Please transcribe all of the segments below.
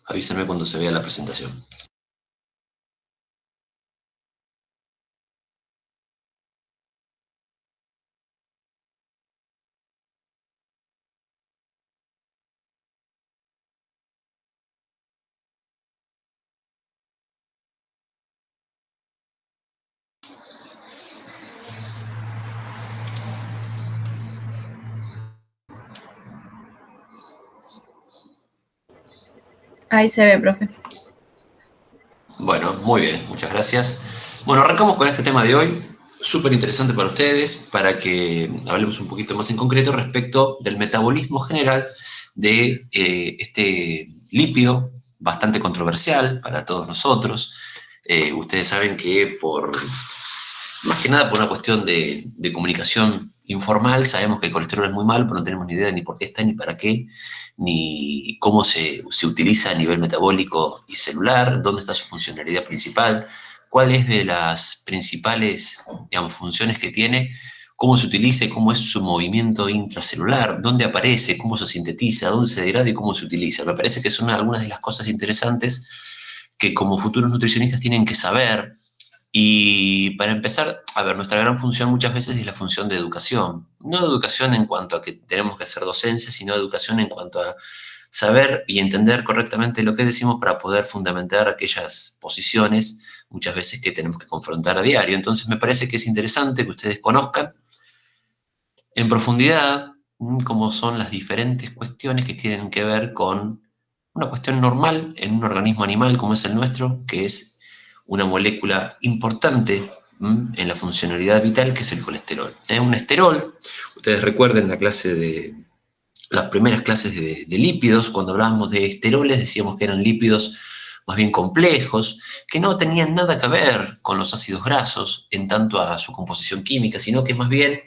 Avísenme cuando se vea la presentación. Ahí se ve, profe. Bueno, muy bien, muchas gracias. Bueno, arrancamos con este tema de hoy, súper interesante para ustedes, para que hablemos un poquito más en concreto respecto del metabolismo general de este lípido bastante controversial para todos nosotros. Ustedes saben que más que nada por una cuestión de comunicación informal, sabemos que el colesterol es muy malo, pero no tenemos ni idea ni por qué está, ni para qué, ni cómo se utiliza a nivel metabólico y celular, dónde está su funcionalidad principal, cuál es de las principales, digamos, funciones que tiene, cómo se utiliza y cómo es su movimiento intracelular, dónde aparece, cómo se sintetiza, dónde se degrada y cómo se utiliza. Me parece que son algunas de las cosas interesantes que como futuros nutricionistas tienen que saber. Y para empezar, a ver, nuestra gran función muchas veces es la función de educación. No educación en cuanto a que tenemos que hacer docencia, sino educación en cuanto a saber y entender correctamente lo que decimos para poder fundamentar aquellas posiciones muchas veces que tenemos que confrontar a diario. Entonces me parece que es interesante que ustedes conozcan en profundidad cómo son las diferentes cuestiones que tienen que ver con una cuestión normal en un organismo animal como es el nuestro, que es una molécula importante en la funcionalidad vital, que es el colesterol. Un esterol, ustedes recuerden la clase de las primeras clases de lípidos, cuando hablábamos de esteroles decíamos que eran lípidos más bien complejos, que no tenían nada que ver con los ácidos grasos en tanto a su composición química, sino que más bien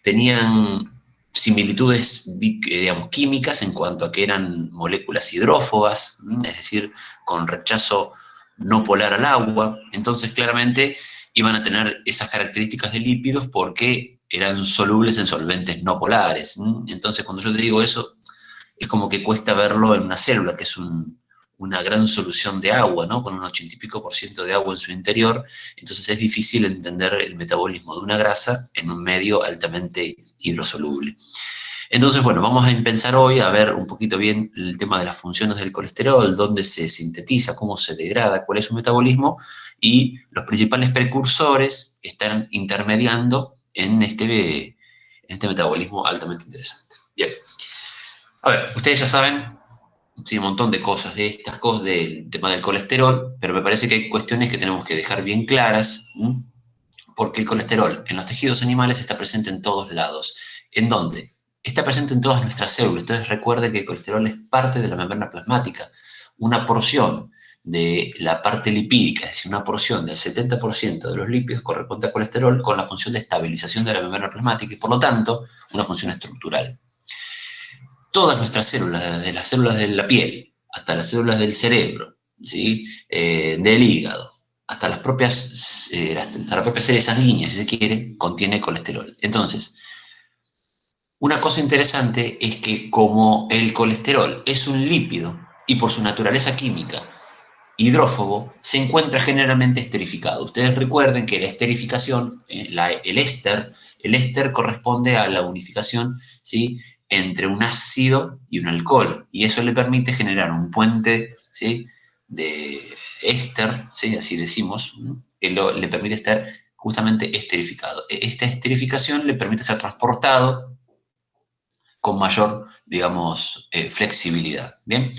tenían similitudes, digamos, químicas en cuanto a que eran moléculas hidrófobas, es decir, con rechazo no polar al agua. Entonces, claramente iban a tener esas características de lípidos porque eran solubles en solventes no polares. Entonces, cuando yo te digo eso, es como que cuesta verlo en una célula, que es una gran solución de agua, ¿no? Con un 80 y pico por ciento de agua en su interior. Entonces es difícil entender el metabolismo de una grasa en un medio altamente hidrosoluble. Entonces, bueno, vamos a pensar hoy a ver un poquito bien el tema de las funciones del colesterol, dónde se sintetiza, cómo se degrada, cuál es su metabolismo y los principales precursores que están intermediando en este metabolismo altamente interesante. Bien. A ver, ustedes ya saben, sí, un montón de cosas de estas cosas, del tema del colesterol, pero me parece que hay cuestiones que tenemos que dejar bien claras, porque el colesterol en los tejidos animales está presente en todos lados. ¿En dónde? Está presente en todas nuestras células. Entonces recuerden que el colesterol es parte de la membrana plasmática. Una porción de la parte lipídica, es decir, una porción del 70% de los lípidos corresponde al colesterol con la función de estabilización de la membrana plasmática y por lo tanto una función estructural. Todas nuestras células, desde las células de la piel hasta las células del cerebro, ¿sí? Del hígado, hasta las propias, hasta la propia serie sanguínea, si se quiere, contiene colesterol. Entonces, una cosa interesante es que como el colesterol es un lípido y por su naturaleza química hidrófobo, se encuentra generalmente esterificado. Ustedes recuerden que la esterificación, el éster corresponde a la unificación, ¿sí?, entre un ácido y un alcohol, y eso le permite generar un puente, ¿sí?, de éster, ¿sí?, así decimos, que le permite estar justamente esterificado. Esta esterificación le permite ser transportado con mayor, digamos, flexibilidad. ¿Bien?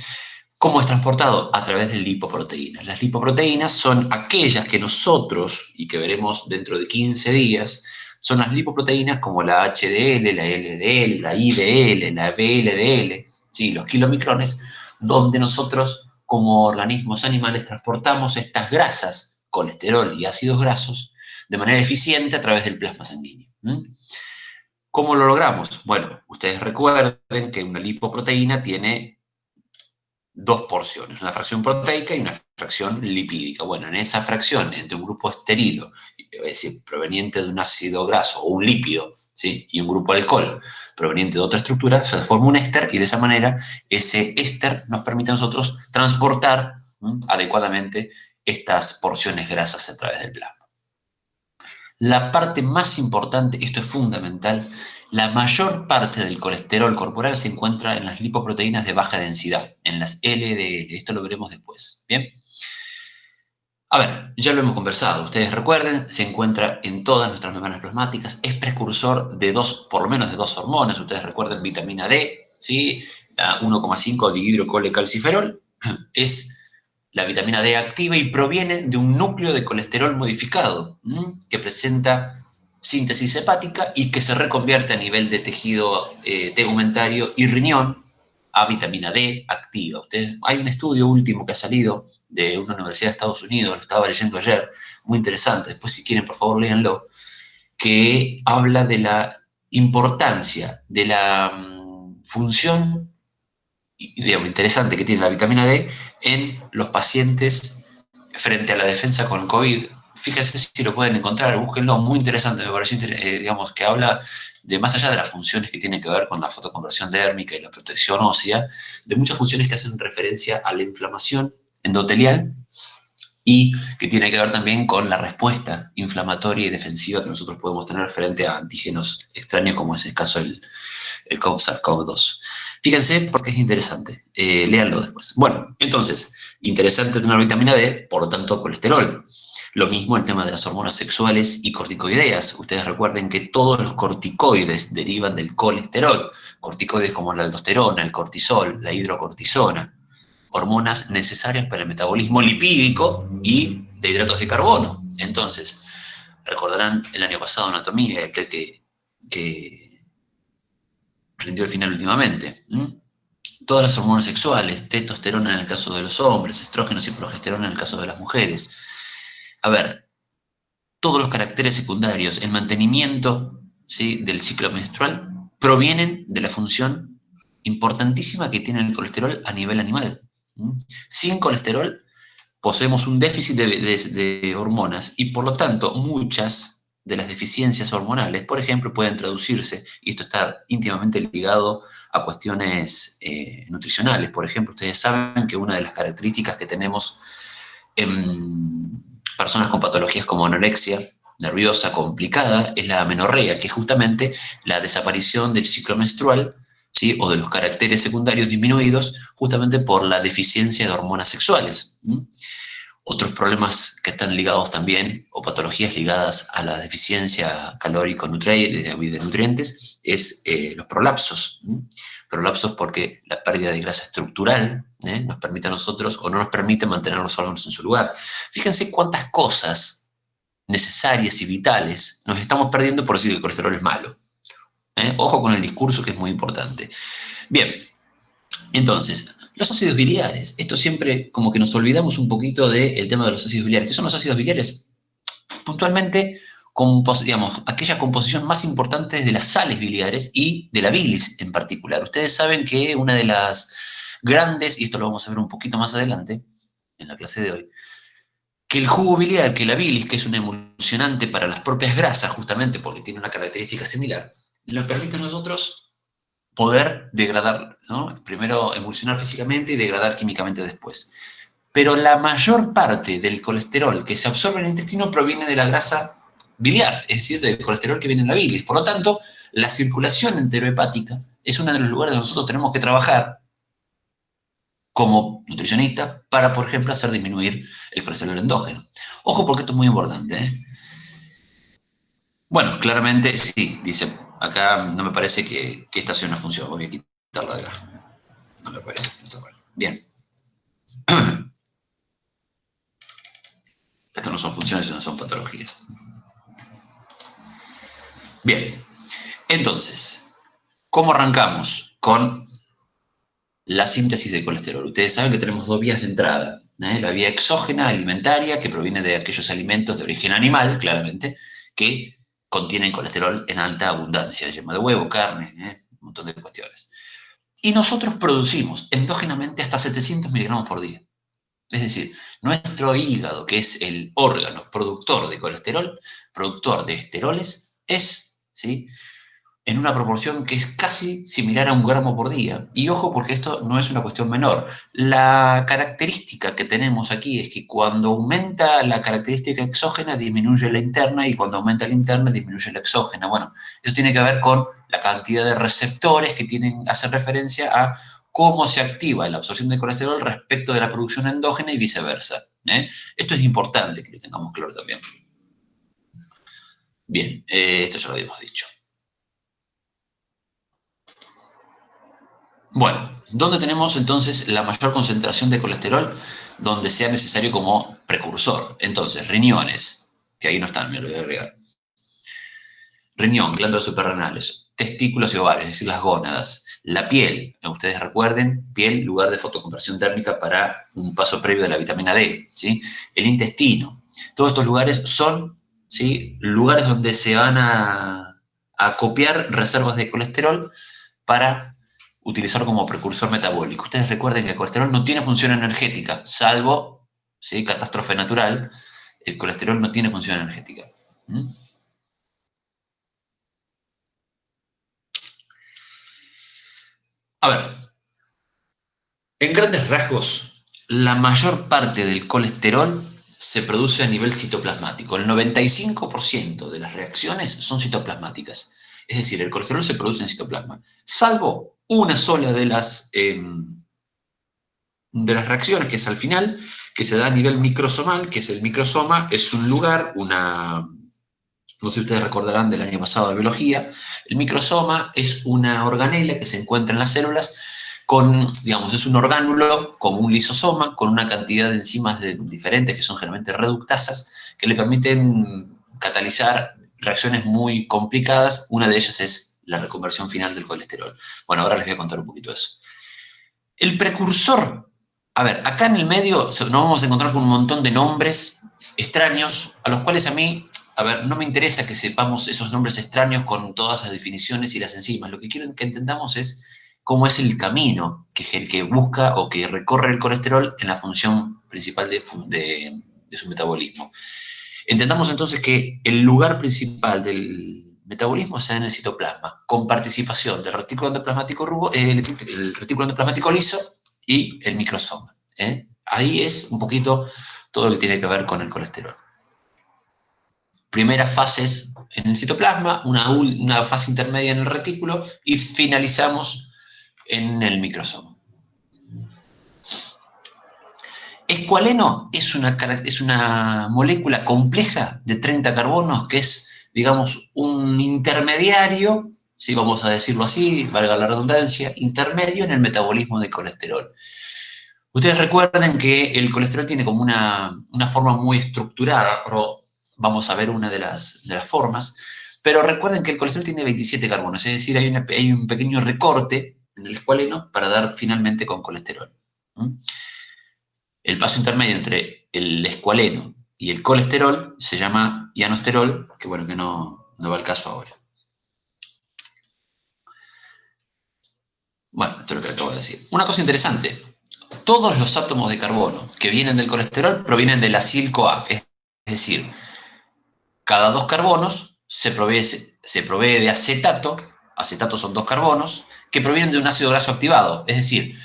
¿Cómo es transportado? A través de lipoproteínas. Las lipoproteínas son aquellas que nosotros, y que veremos dentro de 15 días, son las lipoproteínas como la HDL, la LDL, la IDL, la VLDL, ¿sí?, los kilomicrones, donde nosotros como organismos animales transportamos estas grasas, colesterol y ácidos grasos, de manera eficiente a través del plasma sanguíneo. ¿Cómo lo logramos? Bueno, ustedes recuerden que una lipoproteína tiene dos porciones, una fracción proteica y una fracción lipídica. Bueno, en esa fracción, entre un grupo esterilo, es decir, proveniente de un ácido graso o un lípido ¿sí? Y un grupo de alcohol proveniente de otra estructura, se forma un éster y de esa manera ese éster nos permite a nosotros transportar adecuadamente estas porciones grasas a través del plasma. La parte más importante, esto es fundamental, la mayor parte del colesterol corporal se encuentra en las lipoproteínas de baja densidad, en las LDL. Esto lo veremos después. Bien. A ver, ya lo hemos conversado. Ustedes recuerden, se encuentra en todas nuestras membranas plasmáticas, es precursor de por lo menos de dos hormonas. Ustedes recuerden vitamina D, ¿sí? La 1,5 dihidrocolecalciferol es la vitamina D activa y proviene de un núcleo de colesterol modificado que presenta síntesis hepática y que se reconvierte a nivel de tejido tegumentario y riñón a vitamina D activa. Hay un estudio último que ha salido de una universidad de Estados Unidos, lo estaba leyendo ayer, muy interesante, después si quieren por favor léanlo, que habla de la importancia de la función digamos, interesante que tiene la vitamina D en los pacientes frente a la defensa con COVID. Fíjense si lo pueden encontrar, búsquenlo, muy interesante, me pareció, digamos, que habla de más allá de las funciones que tienen que ver con la fotoconversión dérmica y la protección ósea, de muchas funciones que hacen referencia a la inflamación endotelial y que tiene que ver también con la respuesta inflamatoria y defensiva que nosotros podemos tener frente a antígenos extraños, como es el caso del SARS-CoV-2. Fíjense porque es interesante, léanlo después. Bueno, entonces, interesante tener vitamina D, por lo tanto, colesterol. Lo mismo el tema de las hormonas sexuales y corticoideas. Ustedes recuerden que todos los corticoides derivan del colesterol. Corticoides como la aldosterona, el cortisol, la hidrocortisona. Hormonas necesarias para el metabolismo lipídico y de hidratos de carbono. Entonces, recordarán el año pasado anatomía, aquel que rindió el final últimamente. Todas las hormonas sexuales, testosterona en el caso de los hombres, estrógenos y progesterona en el caso de las mujeres. A ver, todos los caracteres secundarios, el mantenimiento, ¿sí?, del ciclo menstrual, provienen de la función importantísima que tiene el colesterol a nivel animal. Sin colesterol poseemos un déficit de hormonas y por lo tanto muchas de las deficiencias hormonales, por ejemplo, pueden traducirse, y esto está íntimamente ligado a cuestiones nutricionales. Por ejemplo, ustedes saben que una de las características que tenemos en personas con patologías como anorexia nerviosa complicada es la amenorrea, que es justamente la desaparición del ciclo menstrual, ¿sí?, o de los caracteres secundarios disminuidos justamente por la deficiencia de hormonas sexuales. Otros problemas que están ligados también, o patologías ligadas a la deficiencia calórico-de nutrientes, es los prolapsos. Prolapsos porque la pérdida de grasa estructural nos permite a nosotros, o no nos permite mantener los órganos en su lugar. Fíjense cuántas cosas necesarias y vitales nos estamos perdiendo por decir que el colesterol es malo. Ojo con el discurso, que es muy importante. Bien, entonces, los ácidos biliares. Esto siempre como que nos olvidamos un poquito del tema de los ácidos biliares. ¿Qué son los ácidos biliares? Puntualmente, digamos, aquella composición más importante de las sales biliares y de la bilis en particular. Ustedes saben que una de las grandes, y esto lo vamos a ver un poquito más adelante en la clase de hoy, que el jugo biliar, que la bilis, que es un emulsionante para las propias grasas, justamente porque tiene una característica similar, nos permite a nosotros poder degradar, ¿no? Primero emulsionar físicamente y degradar químicamente después. Pero la mayor parte del colesterol que se absorbe en el intestino proviene de la grasa biliar, es decir, del colesterol que viene en la bilis. Por lo tanto, la circulación enterohepática es uno de los lugares donde nosotros tenemos que trabajar como nutricionistas para, por ejemplo, hacer disminuir el colesterol endógeno. Ojo, porque esto es muy importante, Bueno, claramente sí, dice, acá no me parece que esta sea una función, voy a quitarla de acá. No me parece, no está mal. Bien. Estas no son funciones, sino son patologías. Bien, entonces, ¿cómo arrancamos con la síntesis de colesterol? Ustedes saben que tenemos dos vías de entrada. La vía exógena alimentaria, que proviene de aquellos alimentos de origen animal, claramente, que contienen colesterol en alta abundancia, yema de huevo, carne, un montón de cuestiones. Y nosotros producimos endógenamente hasta 700 miligramos por día. Es decir, nuestro hígado, que es el órgano productor de colesterol, productor de esteroles, es, ¿sí?, en una proporción que es casi similar a 1 gramo por día. Y ojo, porque esto no es una cuestión menor. La característica que tenemos aquí es que cuando aumenta la característica exógena, disminuye la interna, y cuando aumenta la interna, disminuye la exógena. Bueno, eso tiene que ver con la cantidad de receptores que hacen referencia a cómo se activa la absorción de colesterol respecto de la producción endógena y viceversa. Esto es importante que lo tengamos claro también. Bien, esto ya lo habíamos dicho. Bueno, ¿dónde tenemos entonces la mayor concentración de colesterol? Donde sea necesario como precursor. Entonces, riñones, que ahí no están, me lo voy a agregar. Riñón, glándulas suprarrenales, testículos y ovarios, es decir, las gónadas. La piel, ustedes recuerden, piel, lugar de fotoconversión térmica para un paso previo de la vitamina D. ¿Sí? El intestino. Todos estos lugares son, ¿sí?, lugares donde se van a copiar reservas de colesterol para utilizar como precursor metabólico. Ustedes recuerden que el colesterol no tiene función energética, salvo, ¿sí?, catástrofe natural, el colesterol no tiene función energética. ¿Mm? A ver, en grandes rasgos, la mayor parte del colesterol se produce a nivel citoplasmático. El 95% de las reacciones son citoplasmáticas. Es decir, el colesterol se produce en citoplasma, salvo una sola de las reacciones, que es al final, que se da a nivel microsomal, que es el microsoma, es un lugar, no sé si ustedes recordarán del año pasado de biología, el microsoma es una organela que se encuentra en las células digamos, es un orgánulo como un lisosoma, con una cantidad de enzimas diferentes, que son generalmente reductasas, que le permiten catalizar reacciones muy complicadas. Una de ellas es la reconversión final del colesterol. Bueno, ahora les voy a contar un poquito de eso. El precursor, a ver, acá en el medio nos vamos a encontrar con un montón de nombres extraños, a los cuales a mí, a ver, no me interesa que sepamos esos nombres extraños con todas las definiciones y las enzimas. Lo que quiero que entendamos es cómo es el camino, que es el que busca o que recorre el colesterol en la función principal de su metabolismo. Entendamos entonces que el lugar principal del metabolismo se da en el citoplasma, con participación del retículo endoplasmático el retículo endoplasmático liso y el microsoma. Ahí es un poquito todo lo que tiene que ver con el colesterol. Primeras fases en el citoplasma, una fase intermedia en el retículo y finalizamos en el microsoma. Escualeno es una molécula compleja de 30 carbonos que es, digamos, un intermediario, ¿sí?, vamos a decirlo así, valga la redundancia, intermedio en el metabolismo del colesterol. Ustedes recuerden que el colesterol tiene como una forma muy estructurada, pero vamos a ver una de las formas, pero recuerden que el colesterol tiene 27 carbonos, es decir, hay un pequeño recorte en el escualeno para dar finalmente con colesterol. El paso intermedio entre el escualeno y el colesterol se llama ionosterol, que bueno, que no va al caso ahora. Bueno, esto es lo que acabo de decir. Una cosa interesante, todos los átomos de carbono que vienen del colesterol provienen del acil-CoA, es decir, cada 2 carbonos se provee de acetato, acetato son 2 carbonos, que provienen de un ácido graso activado, es decir,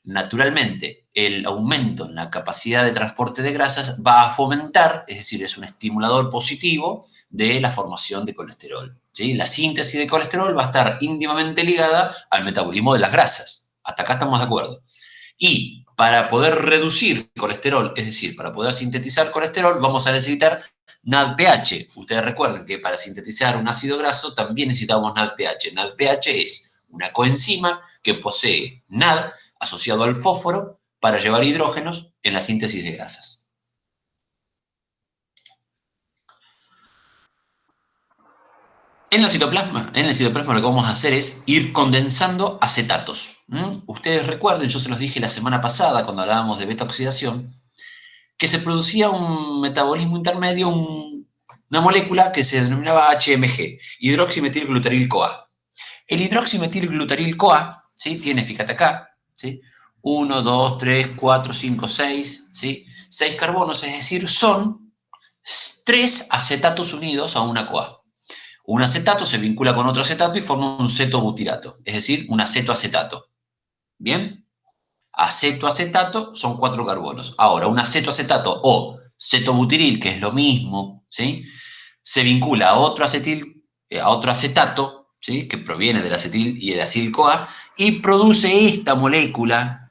naturalmente el aumento en la capacidad de transporte de grasas va a fomentar, es decir, es un estimulador positivo de la formación de colesterol. ¿Sí? La síntesis de colesterol va a estar íntimamente ligada al metabolismo de las grasas. Hasta acá estamos de acuerdo. Y para poder reducir colesterol, es decir, para poder sintetizar colesterol, vamos a necesitar NADPH. Ustedes recuerden que para sintetizar un ácido graso también necesitamos NADPH. NADPH es una coenzima que posee NAD asociado al fósforo para llevar hidrógenos en la síntesis de grasas. En el citoplasma lo que vamos a hacer es ir condensando acetatos. Ustedes recuerden, yo se los dije la semana pasada cuando hablábamos de beta-oxidación, que se producía un metabolismo intermedio, una molécula que se denominaba HMG, hidroximetilglutaril-CoA. El hidroximetilglutaril-CoA, ¿sí?, tiene, fíjate acá, ¿sí?, 1, 2, 3, 4, 5, 6, ¿sí?, 6 carbonos, es decir, son 3 acetatos unidos a una CoA. Un acetato se vincula con otro acetato y forma un cetobutirato, es decir, un acetoacetato. ¿Bien? Acetoacetato son 4 carbonos. Ahora, un acetoacetato o cetobutiril, que es lo mismo, ¿sí? Se vincula a otro acetil, a otro acetato, ¿sí? Que proviene del acetil y el acetil-CoA, y produce esta molécula,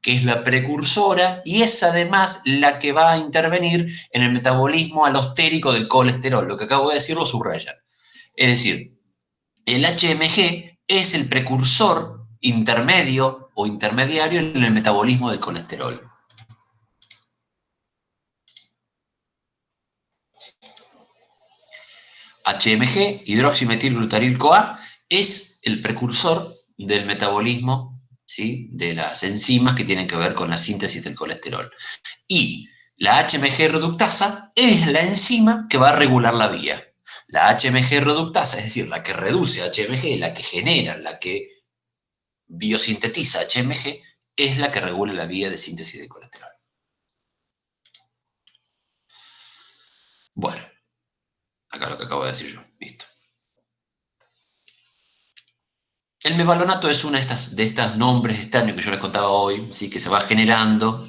que es la precursora y es además la que va a intervenir en el metabolismo alostérico del colesterol. Lo que acabo de decir lo subrayan. Es decir, el HMG es el precursor intermedio o intermediario en el metabolismo del colesterol. HMG, hidroximetilglutaryl-CoA, es el precursor del metabolismo, ¿sí?, de las enzimas que tienen que ver con la síntesis del colesterol. Y la HMG reductasa es la enzima que va a regular la vía. La HMG reductasa, es decir, la que reduce HMG, la que genera, la que biosintetiza HMG, es la que regula la vía de síntesis de colesterol. Bueno, acá lo que acabo de decir yo. Listo. El mevalonato es una de estos nombres extraños que yo les contaba hoy, ¿sí?, que se va generando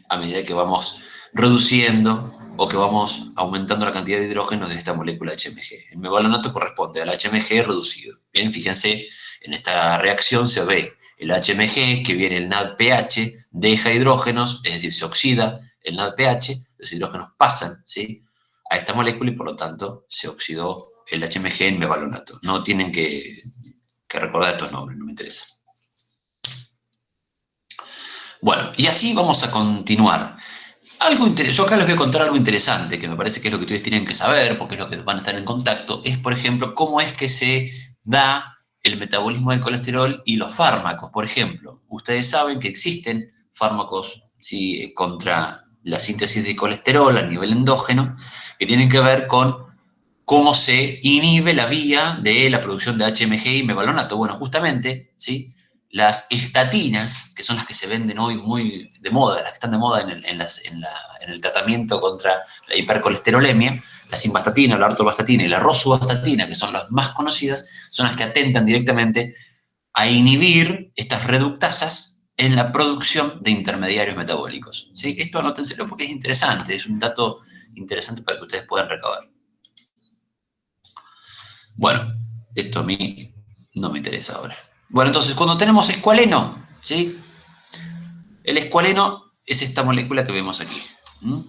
a medida que vamos reduciendo o que vamos aumentando la cantidad de hidrógenos de esta molécula HMG. El mevalonato corresponde al HMG reducido. Bien, fíjense, en esta reacción se ve el HMG, que viene el NADPH, deja hidrógenos, es decir, se oxida el NADPH, los hidrógenos pasan, ¿sí?, a esta molécula y por lo tanto se oxidó el HMG en mevalonato. No tienen que recordar estos nombres, no me interesa. Bueno, y así vamos a continuar. Yo acá les voy a contar algo interesante, que me parece que es lo que ustedes tienen que saber, porque es lo que van a estar en contacto, es, por ejemplo, cómo es que se da el metabolismo del colesterol y los fármacos. Por ejemplo, ustedes saben que existen fármacos, ¿sí?, contra la síntesis de colesterol a nivel endógeno, que tienen que ver con cómo se inhibe la vía de la producción de HMG y mevalonato. Bueno, justamente, ¿sí?, las estatinas, que son las que se venden hoy muy de moda, las que están de moda en el tratamiento contra la hipercolesterolemia, la simvastatina, la ortovastatina y la rosuvastatina, que son las más conocidas, son las que atentan directamente a inhibir estas reductasas en la producción de intermediarios metabólicos. ¿Sí? Esto anótenselo porque es interesante, es un dato interesante para que ustedes puedan recabar. Bueno, esto a mí no me interesa ahora. Bueno, entonces, cuando tenemos escualeno, ¿sí?, el escualeno es esta molécula que vemos aquí.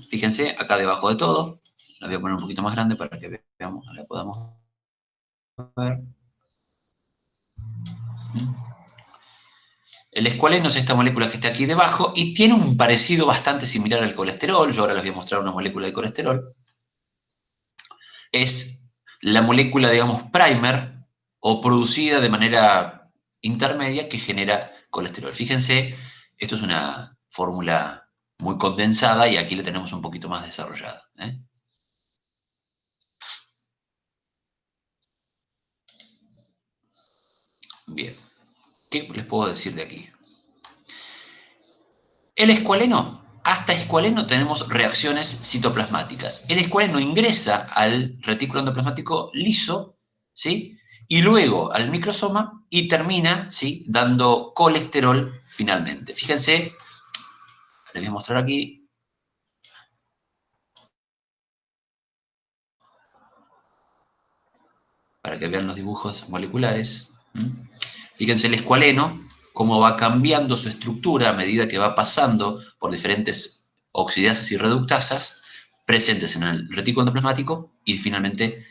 Fíjense, acá debajo de todo, la voy a poner un poquito más grande para que veamos, la podamos ver. El escualeno es esta molécula que está aquí debajo y tiene un parecido bastante similar al colesterol. Yo ahora les voy a mostrar una molécula de colesterol. Es la molécula, digamos, primer o producida de manera intermedia que genera colesterol. Fíjense, esto es una fórmula muy condensada y aquí la tenemos un poquito más desarrollada, ¿eh? Bien, ¿qué les puedo decir de aquí? El escualeno, hasta escualeno tenemos reacciones citoplasmáticas. El escualeno ingresa al retículo endoplasmático liso, ¿sí?, y luego al microsoma y termina, ¿sí?, dando colesterol finalmente. Fíjense, les voy a mostrar aquí. Para que vean los dibujos moleculares. Fíjense el escualeno, cómo va cambiando su estructura a medida que va pasando por diferentes oxidasas y reductasas presentes en el retículo endoplasmático y finalmente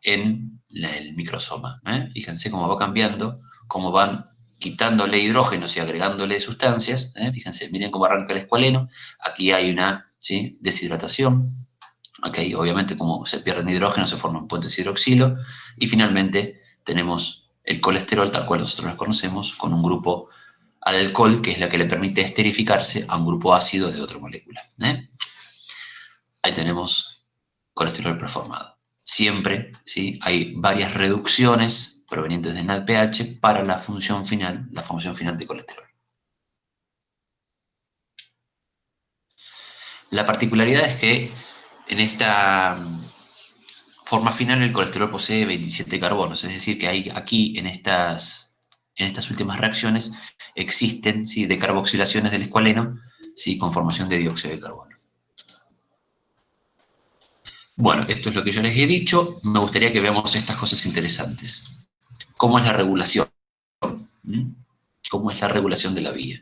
en el microsoma. Fíjense cómo va cambiando, cómo van quitándole hidrógenos y agregándole sustancias. Fíjense, miren cómo arranca el escualeno. Aquí hay una, ¿sí?, deshidratación. Okay, obviamente, como se pierden hidrógeno, se forman puentes hidroxilo. Y finalmente tenemos el colesterol, tal cual nosotros lo conocemos, con un grupo al alcohol, que es la que le permite esterificarse a un grupo ácido de otra molécula. Ahí tenemos colesterol preformado. Siempre, ¿sí?, hay varias reducciones provenientes del NADPH para la función final de colesterol. La particularidad es que en esta forma final, el colesterol posee 27 carbonos, es decir, que hay aquí en estas últimas reacciones existen, ¿sí?, decarboxilaciones del escualeno, ¿sí?, con formación de dióxido de carbono. Bueno, esto es lo que yo les he dicho. Me gustaría que veamos estas cosas interesantes. ¿Cómo es la regulación? ¿Mm? ¿Cómo es la regulación de la vía?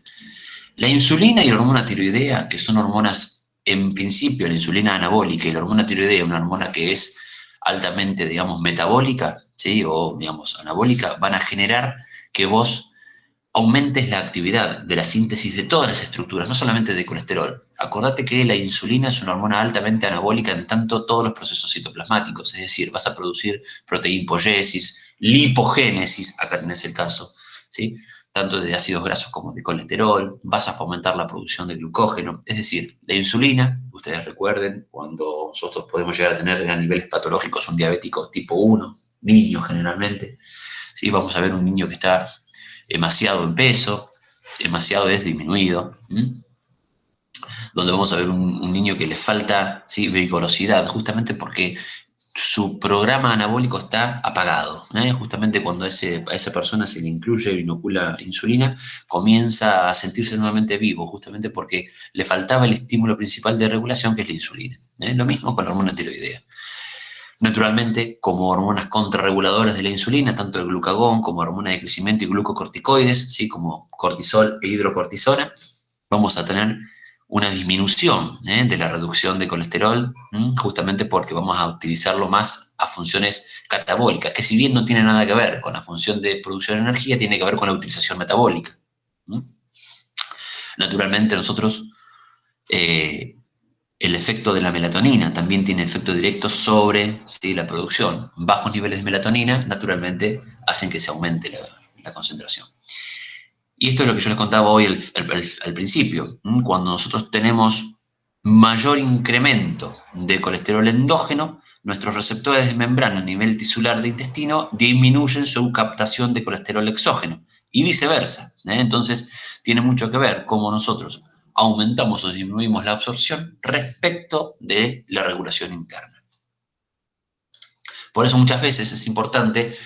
La insulina y la hormona tiroidea, que son hormonas, en principio, la insulina anabólica y la hormona tiroidea, una hormona que es altamente, digamos, metabólica, ¿sí?, o, digamos, anabólica, van a generar que vos aumentes la actividad de la síntesis de todas las estructuras, no solamente de colesterol. Acordate que la insulina es una hormona altamente anabólica en tanto todos los procesos citoplasmáticos, es decir, vas a producir proteínpoyesis, lipogénesis, acá tenés el caso, ¿sí?, tanto de ácidos grasos como de colesterol, vas a fomentar la producción de glucógeno, es decir, la insulina, ustedes recuerden, cuando nosotros podemos llegar a tener a niveles patológicos un diabético tipo 1, niño generalmente, ¿sí?, vamos a ver un niño que está demasiado en peso, demasiado disminuido, donde vamos a ver un niño que le falta, ¿sí?, vigorosidad, justamente porque su programa anabólico está apagado. Justamente cuando a esa persona se le incluye o inocula insulina, comienza a sentirse nuevamente vivo, justamente porque le faltaba el estímulo principal de regulación, que es la insulina. Lo mismo con la hormona tiroidea. Naturalmente, como hormonas contrarreguladoras de la insulina, tanto el glucagón como hormona de crecimiento y glucocorticoides, ¿sí?, como cortisol e hidrocortisona, vamos a tener una disminución de la reducción de colesterol, justamente porque vamos a utilizarlo más a funciones catabólicas, que si bien no tiene nada que ver con la función de producción de energía, tiene que ver con la utilización metabólica. Naturalmente nosotros, el efecto de la melatonina también tiene efecto directo sobre, ¿sí?, la producción. Bajos niveles de melatonina, naturalmente, hacen que se aumente la concentración. Y esto es lo que yo les contaba hoy al principio. Cuando nosotros tenemos mayor incremento de colesterol endógeno, nuestros receptores de membrana a nivel tisular de intestino disminuyen su captación de colesterol exógeno y viceversa. Entonces, tiene mucho que ver cómo nosotros aumentamos o disminuimos la absorción respecto de la regulación interna. Por eso muchas veces es importante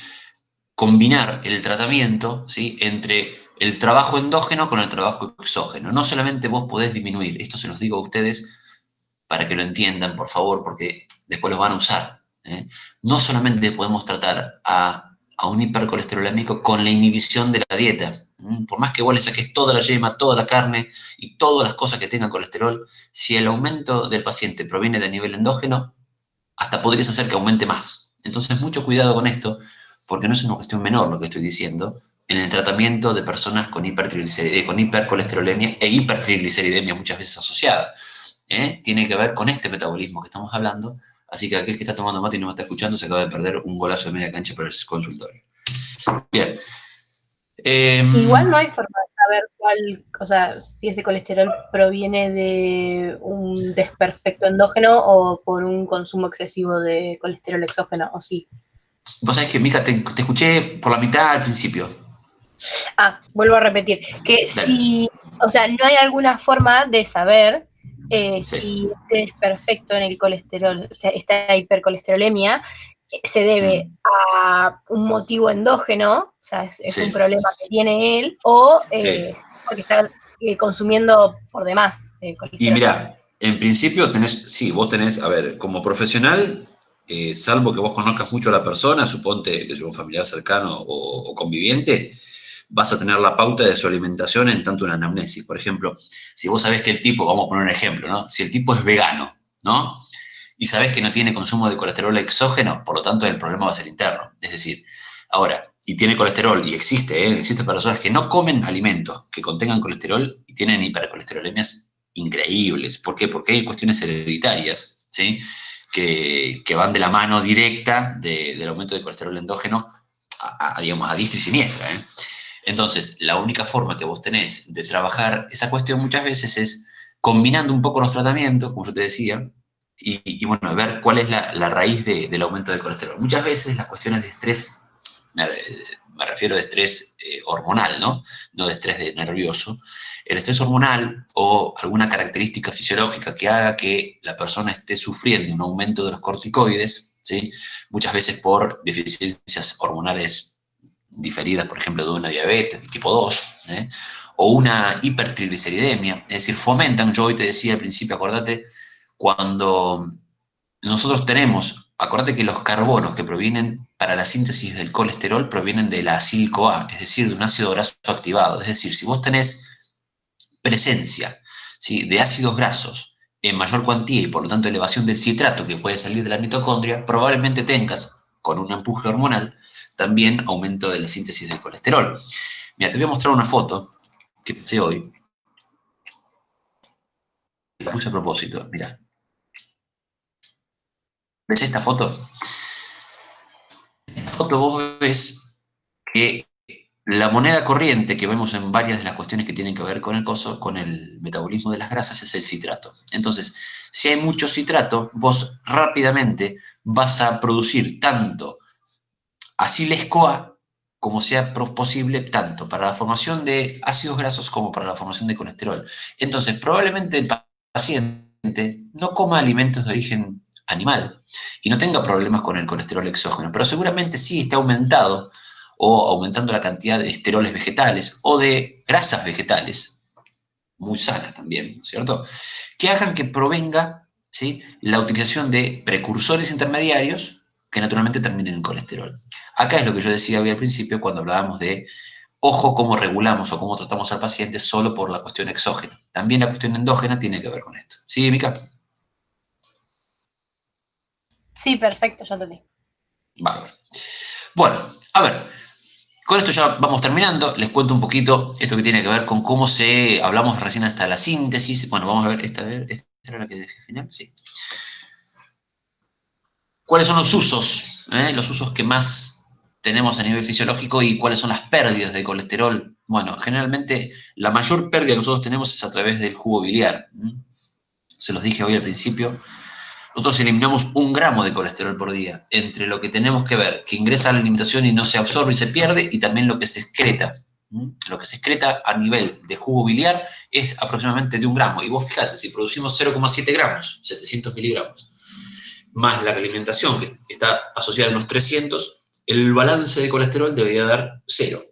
combinar el tratamiento, ¿sí?, entre el trabajo endógeno con el trabajo exógeno. No solamente vos podés disminuir, esto se los digo a ustedes para que lo entiendan, por favor, porque después los van a usar. No solamente podemos tratar a un hipercolesterolémico con la inhibición de la dieta. Por más que vos le saques toda la yema, toda la carne y todas las cosas que tengan colesterol, si el aumento del paciente proviene de nivel endógeno, hasta podrías hacer que aumente más. Entonces, mucho cuidado con esto, porque no es una cuestión menor lo que estoy diciendo, en el tratamiento de personas con hipercolesterolemia e hipertrigliceridemia muchas veces asociada. Tiene que ver con este metabolismo que estamos hablando, así que aquel que está tomando mate y no me está escuchando se acaba de perder un golazo de media cancha para el consultorio. Bien. Igual no hay forma de saber cuál, o sea, si ese colesterol proviene de un desperfecto endógeno o por un consumo excesivo de colesterol exógeno, ¿o sí? Vos sabés que, Mica, te escuché por la mitad al principio. Vuelvo a repetir, que Dale. si, o sea, no hay alguna forma de saber Sí. si este desperfecto en el colesterol, o sea, esta hipercolesterolemia, se debe a un motivo endógeno, o sea, es un Sí. problema que tiene él, o Sí. porque está consumiendo por demás Y colesterol. mirá, en principio sí, vos tenés, a ver, como profesional, salvo que vos conozcas mucho a la persona, suponte que es un familiar cercano o conviviente, vas a tener la pauta de su alimentación en tanto una anamnesis. Por ejemplo, si vos sabés que el tipo, vamos a poner un ejemplo, ¿no? Si el tipo es vegano, ¿no? Y sabés que no tiene consumo de colesterol exógeno, por lo tanto el problema va a ser interno. Es decir, ahora, y tiene colesterol, y existen personas que no comen alimentos que contengan colesterol y tienen hipercolesterolemias increíbles. ¿Por qué? Porque hay cuestiones hereditarias, ¿sí?, que van de la mano directa del aumento de colesterol endógeno digamos, a diestra y siniestra. Entonces, la única forma que vos tenés de trabajar esa cuestión muchas veces es combinando un poco los tratamientos, como yo te decía, y bueno, ver cuál es la raíz del aumento del colesterol. Muchas veces las cuestiones de estrés, me refiero de estrés hormonal, ¿no? No de estrés nervioso. El estrés hormonal o alguna característica fisiológica que haga que la persona esté sufriendo un aumento de los corticoides, ¿sí? Muchas veces por deficiencias hormonales diferidas, por ejemplo, de una diabetes de tipo 2, o una hipertrigliceridemia, es decir, fomentan, yo hoy te decía al principio, acordate, cuando nosotros tenemos, acordate que los carbonos que provienen para la síntesis del colesterol provienen de la acil-CoA, es decir, de un ácido graso activado, es decir, si vos tenés presencia, ¿sí?, de ácidos grasos en mayor cuantía y por lo tanto elevación del citrato que puede salir de la mitocondria, probablemente tengas, con un empuje hormonal, también aumento de la síntesis del colesterol. Mira, te voy a mostrar una foto que hice hoy. La puse a propósito, mira. ¿Ves esta foto? En esta foto vos ves que la moneda corriente que vemos en varias de las cuestiones que tienen que ver con con el metabolismo de las grasas es el citrato. Entonces, si hay mucho citrato, vos rápidamente vas a producir tanto acil-CoA como sea posible, tanto para la formación de ácidos grasos como para la formación de colesterol. Entonces, probablemente el paciente no coma alimentos de origen animal y no tenga problemas con el colesterol exógeno, pero seguramente sí esté aumentado o aumentando la cantidad de esteroles vegetales o de grasas vegetales, muy sanas también, ¿no es cierto?, que hagan que provenga, ¿sí?, la utilización de precursores intermediarios que naturalmente terminen en colesterol. Acá es lo que yo decía hoy al principio cuando hablábamos de, ojo, cómo regulamos o cómo tratamos al paciente solo por la cuestión exógena. También la cuestión endógena tiene que ver con esto. ¿Sí, Mica? Sí, perfecto, ya entendí. Bárbaro. Bueno, a ver, con esto ya vamos terminando. Les cuento un poquito esto que tiene que ver con cómo hablamos recién hasta la síntesis. Bueno, vamos a ver, esta era la que dejé final, sí. ¿Cuáles son los usos? Los usos que más tenemos a nivel fisiológico y cuáles son las pérdidas de colesterol. Bueno, generalmente la mayor pérdida que nosotros tenemos es a través del jugo biliar. Se los dije hoy al principio. Nosotros eliminamos 1 gramo de colesterol por día, entre lo que tenemos que ver, que ingresa a la alimentación y no se absorbe y se pierde, y también lo que se excreta. Lo que se excreta a nivel de jugo biliar es aproximadamente de 1 gramo. Y vos fíjate, si producimos 0,7 gramos, 700 miligramos, más la alimentación, que está asociada a unos 300, el balance de colesterol debería dar 0.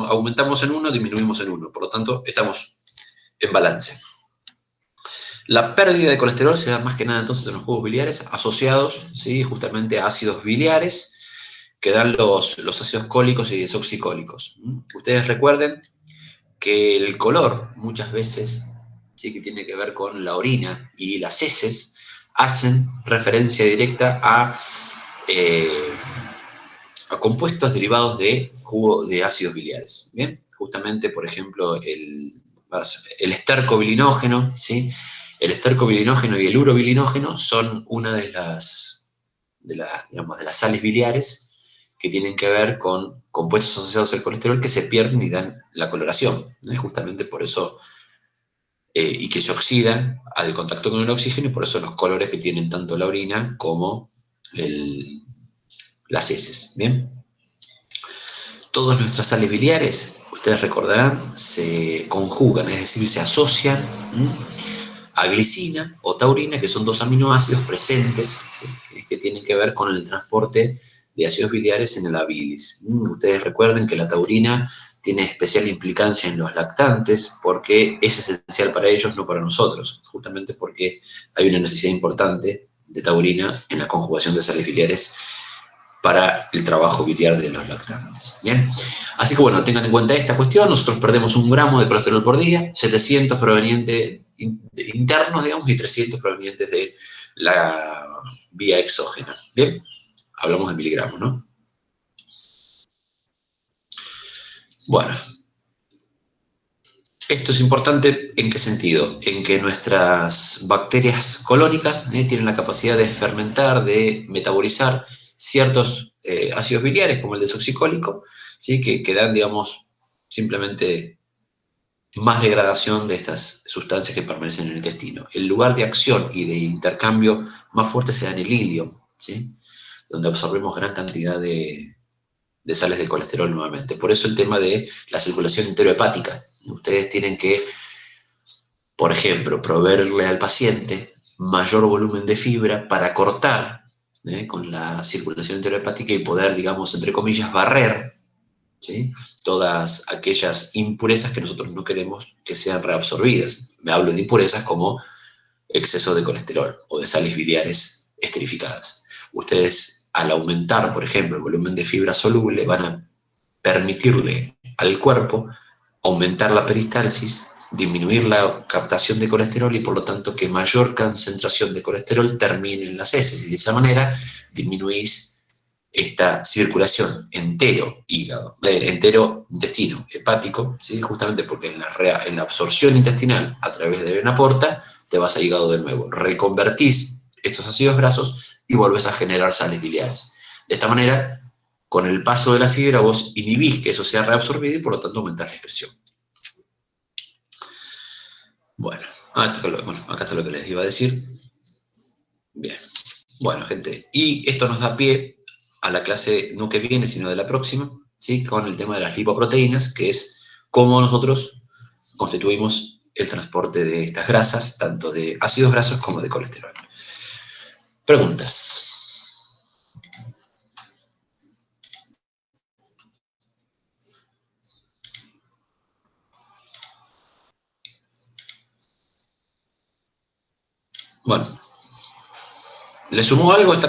Aumentamos en 1, disminuimos en 1. Por lo tanto, estamos en balance. La pérdida de colesterol se da más que nada entonces en los jugos biliares asociados, ¿sí?, justamente a ácidos biliares que dan los ácidos cólicos y desoxicólicos. Ustedes recuerden que el color muchas veces, ¿sí?, que tiene que ver con la orina y las heces, hacen referencia directa a compuestos derivados de ácidos biliares. ¿Bien? Justamente, por ejemplo, el estercobilinógeno, ¿sí?, el estercobilinógeno y el urobilinógeno son una de las sales biliares que tienen que ver con compuestos asociados al colesterol que se pierden y dan la coloración. Justamente por eso, y que se oxidan al contacto con el oxígeno, y por eso los colores que tienen tanto la orina como las heces. ¿Bien? Todas nuestras sales biliares, ustedes recordarán, se conjugan, es decir, se asocian a glicina o taurina, que son 2 aminoácidos presentes, ¿sí?, que tienen que ver con el transporte de ácidos biliares en la bilis. Ustedes recuerden que la taurina tiene especial implicancia en los lactantes porque es esencial para ellos, no para nosotros, justamente porque hay una necesidad importante de taurina en la conjugación de sales biliares para el trabajo biliar de los lactantes. ¿Bien? Así que bueno, tengan en cuenta esta cuestión. Nosotros perdemos 1 gramo de colesterol por día, 700 provenientes internos, digamos, y 300 provenientes de la vía exógena. ¿Bien? Hablamos de miligramos, ¿no? Bueno, esto es importante, ¿en qué sentido? En que nuestras bacterias colónicas tienen la capacidad de fermentar, de metabolizar ciertos ácidos biliares, como el desoxicólico, ¿sí?, que dan, digamos, simplemente más degradación de estas sustancias que permanecen en el intestino. El lugar de acción y de intercambio más fuerte se da en el ilio, ¿sí?, donde absorbemos gran cantidad de sales de colesterol nuevamente. Por eso el tema de la circulación enterohepática. Ustedes tienen que, por ejemplo, proveerle al paciente mayor volumen de fibra para cortar con la circulación enterohepática y poder, digamos, entre comillas, barrer, ¿sí?, todas aquellas impurezas que nosotros no queremos que sean reabsorbidas. Me hablo de impurezas como exceso de colesterol o de sales biliares esterificadas. Ustedes, al aumentar, por ejemplo, el volumen de fibra soluble, van a permitirle al cuerpo aumentar la peristalsis, disminuir la captación de colesterol y por lo tanto que mayor concentración de colesterol termine en las heces, y de esa manera disminuís esta circulación entero intestino hepático, ¿sí?, justamente porque en la absorción intestinal a través de vena porta te vas a hígado de nuevo, reconvertís estos ácidos grasos y volvés a generar sales biliares. De esta manera, con el paso de la fibra vos inhibís que eso sea reabsorbido y por lo tanto aumentás la excreción. Bueno, acá está lo que les iba a decir. Bien. Bueno, gente, y esto nos da pie a la clase no que viene, sino de la próxima, ¿sí?, con el tema de las lipoproteínas, que es cómo nosotros constituimos el transporte de estas grasas, tanto de ácidos grasos como de colesterol. Preguntas. Bueno, ¿le sumó algo esta